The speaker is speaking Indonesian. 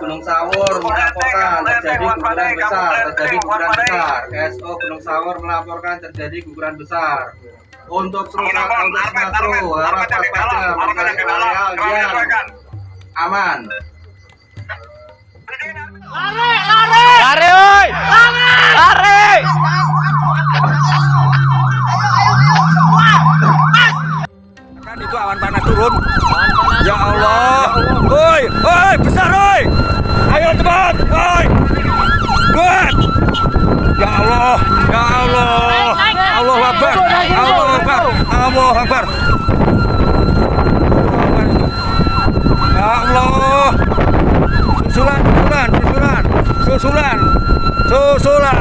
Gunung Sawur melaporkan terjadi guguran besar. KSO Gunung Sawur melaporkan terjadi guguran besar. Untuk Sumatera harap waspada mencari areal yang aman. Lari, oi! Lari! Kan itu awan panas turun. Ya Allah. Woi, woi, besar woi. Ayo cepat, woi. Kuat. Ya Allah, ya Allah. Allahu Akbar. Allahu Akbar. Allahu Akbar. Ya Allah. Susulan.